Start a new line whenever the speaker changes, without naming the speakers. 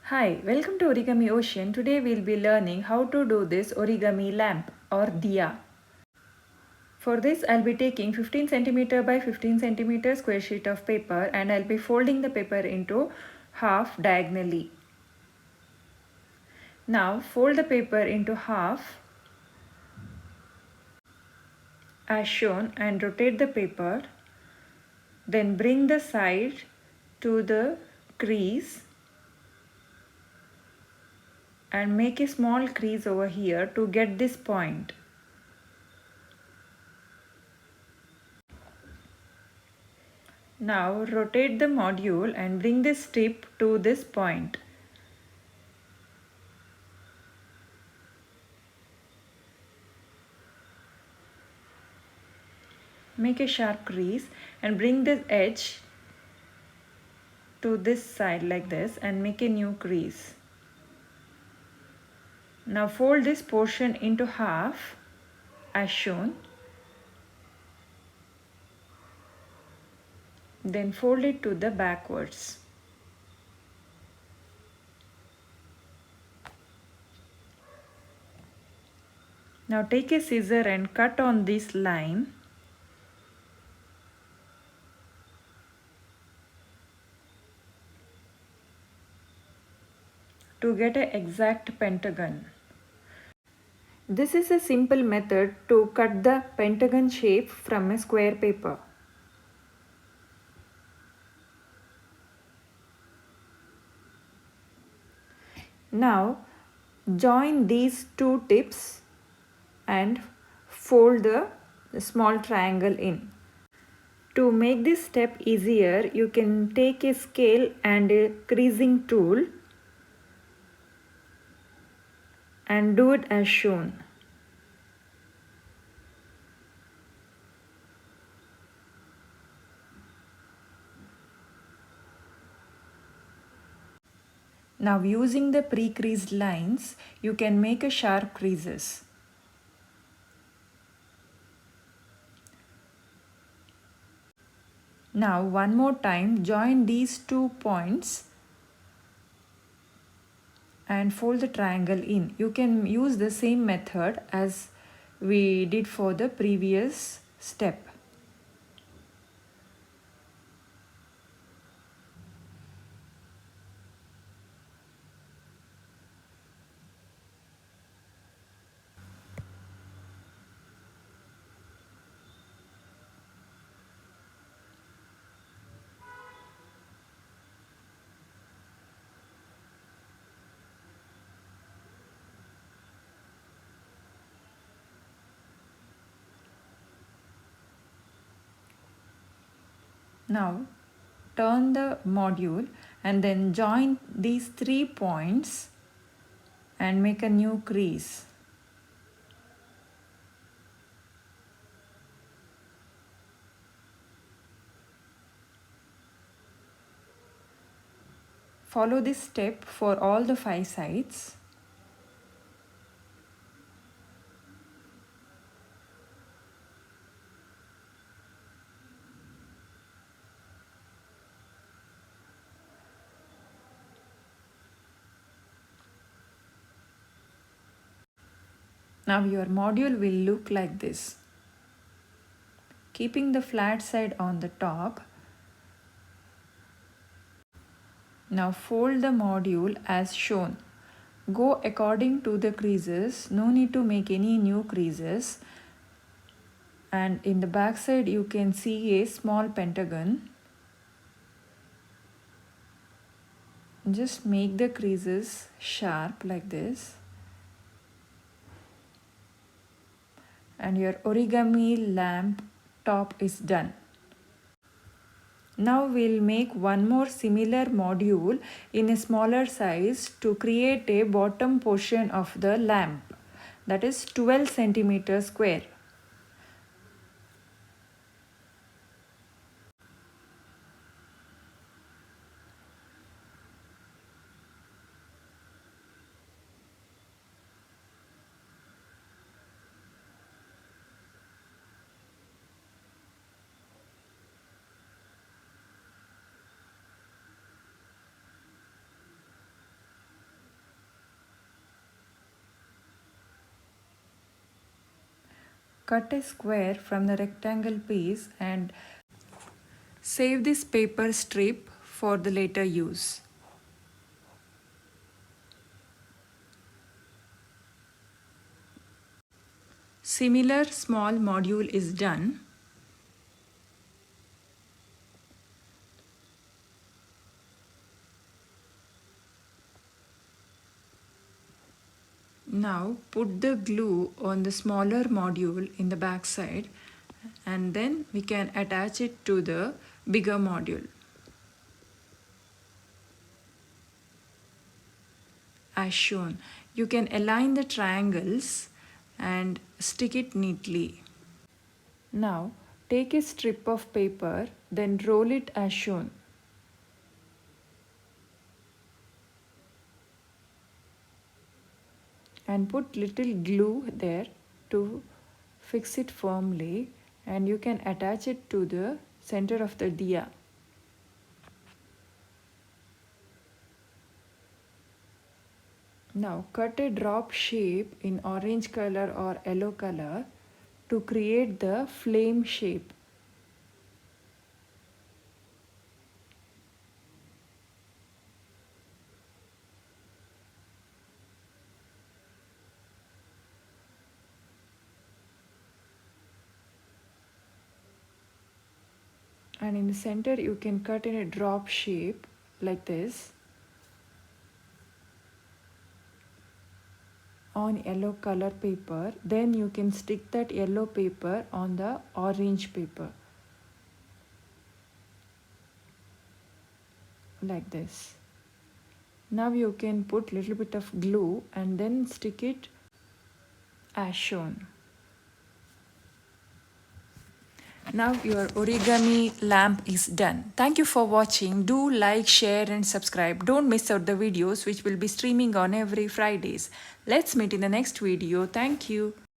Hi, welcome to Origami Ocean. Today we'll be learning how to do this origami lamp or Diya. For this I'll be taking 15 centimeter by 15 centimeter square sheet of paper and I'll be folding the paper into half diagonally. Now fold the paper into half as shown and rotate the paper. Then bring the side to the crease and make a small crease over here to get this point. Now rotate the module and bring the strip to this point. Make a sharp crease and bring the edge to this side like this and make a new crease. Now fold this portion into half as shown. Then fold it to the backwards. Now take a scissor and cut on this line. To get an exact pentagon. This is a simple method to cut the pentagon shape from a square paper. Now join these two tips and fold the small triangle in. To make this step easier, you can take a scale and a creasing tool and do it as shown. Now using the pre-creased lines, you can make a sharp creases. Now one more time join these two points and fold the triangle in. You can use the same method as we did for the previous step. Now turn the module and then join these 3 points and make a new crease. Follow this step for all the 5 sides. Now your module will look like this. Keeping the flat side on the top. Now fold the module as shown. Go according to the creases. No need to make any new creases. And in the back side you can see a small pentagon. Just make the creases sharp like this. And your origami lamp top is done. Now we'll make one more similar module in a smaller size to create a bottom portion of the lamp, that is 12 centimeter square. cut a square from the rectangle piece and save this paper strip for the later use. Similar small module is done. Now put the glue on the smaller module in the back side and then we can attach it to the bigger module. As shown, you can align the triangles and stick it neatly. Now take a strip of paper, then roll it as shown. And put little glue there to fix it firmly, and you can attach it to the center of the diya. Now cut a drop shape in orange color or yellow color to create the flame shape. And in the center you can cut in a drop shape like this on yellow color paper. Then you can stick that yellow paper on the orange paper like this. Now you can put little bit of glue and then stick it as shown. Now your origami lamp is done. Thank you for watching. Do like, share and subscribe. Don't miss out the videos which will be streaming on every Fridays. Let's meet in the next video. Thank you.